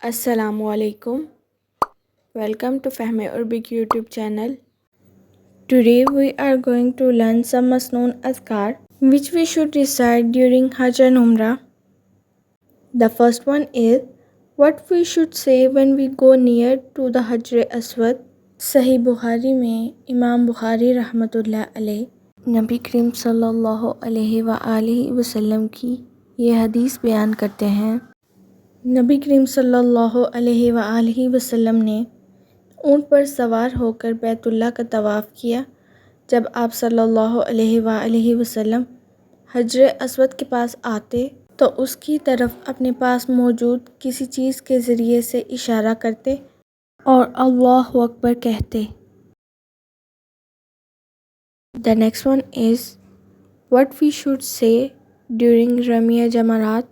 السلام علیکم. Welcome to Fahmi Arabic YouTube channel. Today we are going to learn some masnoon azkar which we should recite during Hajj and Umrah. The first one is what we should say when we go near to the Hajr Aswad. صحیح بخاری میں امام بخاری رحمۃ اللہ علیہ نبی کریم صلی اللہ علیہ وآلہ وسلم کی یہ حدیث بیان کرتے ہیں. نبی کریم صلی اللہ علیہ وآلہ وسلم نے اونٹ پر سوار ہو کر بیت اللہ کا طواف کیا. جب آپ صلی اللہ علیہ وآلہ وسلم حجر اسود کے پاس آتے تو اس کی طرف اپنے پاس موجود کسی چیز کے ذریعے سے اشارہ کرتے اور اللہ اکبر کہتے. The next one is what we should say during رمیہ جمرات.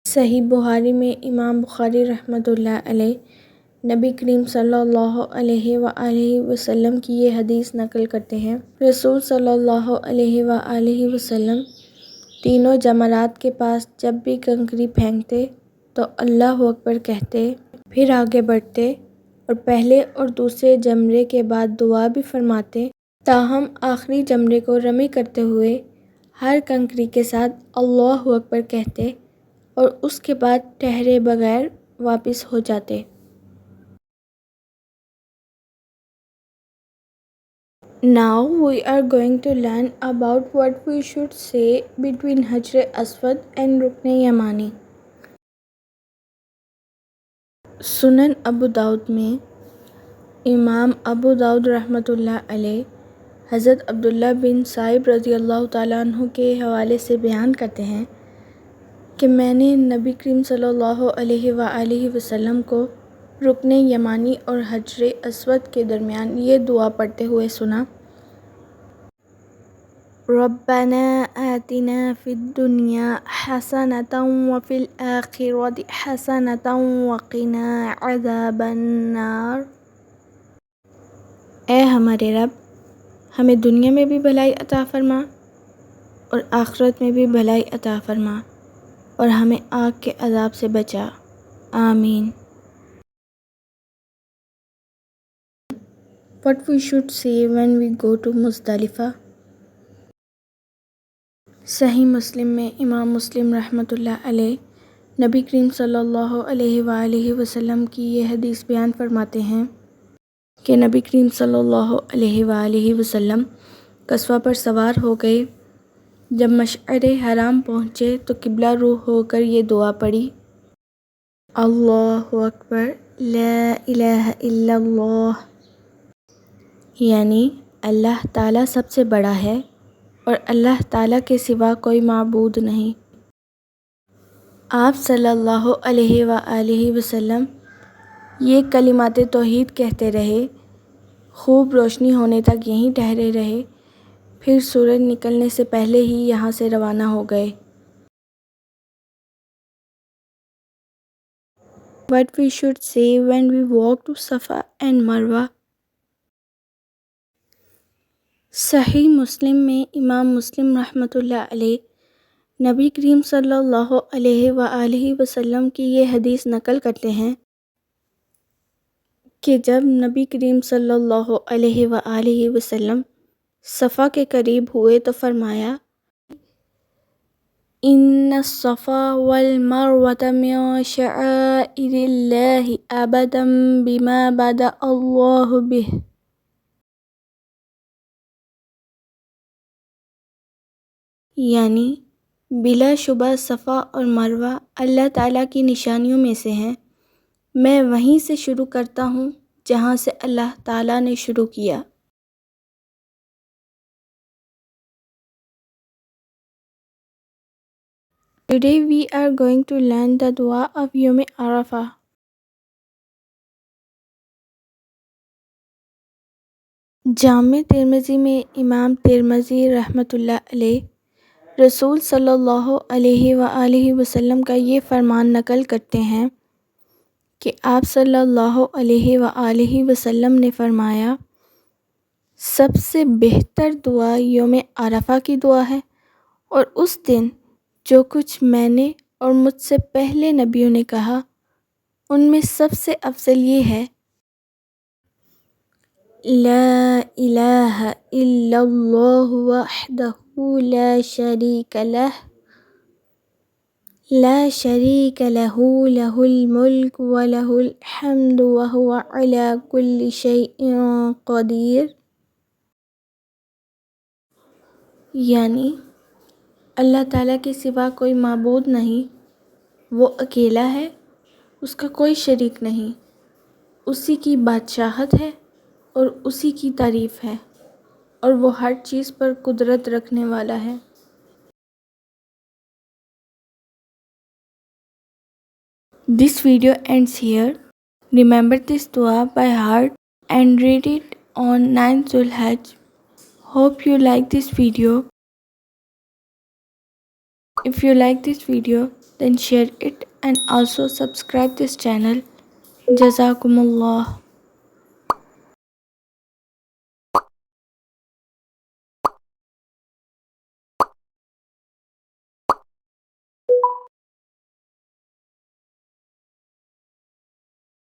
صحیح بخاری میں امام بخاری رحمۃ اللہ علیہ نبی کریم صلی اللہ علیہ وآلہ وسلم کی یہ حدیث نقل کرتے ہیں. رسول صلی اللہ علیہ وآلہ وسلم تینوں جمرات کے پاس جب بھی کنکری پھینکتے تو اللہ اکبر کہتے، پھر آگے بڑھتے اور پہلے اور دوسرے جمرے کے بعد دعا بھی فرماتے، تاہم آخری جمرے کو رمی کرتے ہوئے ہر کنکری کے ساتھ اللہ اکبر کہتے اور اس کے بعد ٹھہرے بغیر واپس ہو جاتے. Now we are going to learn about what we should say between Hajr Aswad and Rukn Yamani. سنن ابو داؤد میں امام ابو داؤد رحمۃ اللہ علیہ حضرت عبداللہ بن صائب رضی اللہ تعالیٰ عنہ کے حوالے سے بیان کرتے ہیں کہ میں نے نبی کریم صلی اللہ علیہ وآلہ وسلم کو رکن یمانی اور حجر اسود کے درمیان یہ دعا پڑھتے ہوئے سنا: ربنا آتنا فی الدنیا حسنۃ وفی الآخرۃ حسنۃ وقنا عذاب النار. اے ہمارے رب، ہمیں دنیا میں بھی بھلائی عطا فرما اور آخرت میں بھی بھلائی عطا فرما اور ہمیں آگ کے عذاب سے بچا. آمین. What we should say when we go to مزدلفہ. صحیح مسلم میں امام مسلم رحمۃ اللہ علیہ نبی کریم صلی اللہ علیہ وآلہ وسلم کی یہ حدیث بیان فرماتے ہیں کہ نبی کریم صلی اللہ علیہ وآلہ وسلم قصوہ پر سوار ہو گئے. جب مشعر حرام پہنچے تو قبلہ روح ہو کر یہ دعا پڑھی: اللہ اکبر لا الہ الا اللہ، یعنی اللہ تعالیٰ سب سے بڑا ہے اور اللہ تعالیٰ کے سوا کوئی معبود نہیں. آپ صلی اللہ علیہ وآلہ وسلم یہ کلمات توحید کہتے رہے، خوب روشنی ہونے تک یہیں ٹھہرے رہے، پھر سورج نکلنے سے پہلے ہی یہاں سے روانہ ہو گئے. What we should say when we walk to Safa and Marwa. صحیح مسلم میں امام مسلم رحمۃ اللہ علیہ نبی کریم صلی اللہ علیہ وآلہ وسلم کی یہ حدیث نقل کرتے ہیں کہ جب نبی کریم صلی اللہ علیہ وآلہ وسلم صفا کے قریب ہوئے تو فرمایا: ان الصفا والمروۃ من شعائر اللہ ابدا بما بدأ اللہ بہ. یعنی بلا شبہ صفا اور مروہ اللہ تعالیٰ کی نشانیوں میں سے ہیں، میں وہیں سے شروع کرتا ہوں جہاں سے اللہ تعالیٰ نے شروع کیا. Today we are going to learn the dua of Yom Arafah. جامع ترمذی میں امام ترمذی رحمۃ اللہ علیہ رسول صلی اللہ علیہ وآلہ وسلم کا یہ فرمان نقل کرتے ہیں کہ آپ صلی اللہ علیہ وآلہ وسلم نے فرمایا: سب سے بہتر دعا یوم عرفہ کی دعا ہے، اور اس دن جو کچھ میں نے اور مجھ سے پہلے نبیوں نے کہا ان میں سب سے افضل یہ ہے لا الہ الا اللہ وحدہ لا شریک لہ لہ الملک ولہ الحمد وہو علی کل شیء قدیر، یعنی اللہ تعالیٰ کے سوا کوئی معبود نہیں، وہ اکیلا ہے، اس کا کوئی شریک نہیں، اسی کی بادشاہت ہے اور اسی کی تعریف ہے، اور وہ ہر چیز پر قدرت رکھنے والا ہے۔ This video ends here. Remember this dua by heart and read it on 9th Zulhijjah. Hope you like this video. If you like this video, then share it and also subscribe this channel. Jazakumullah.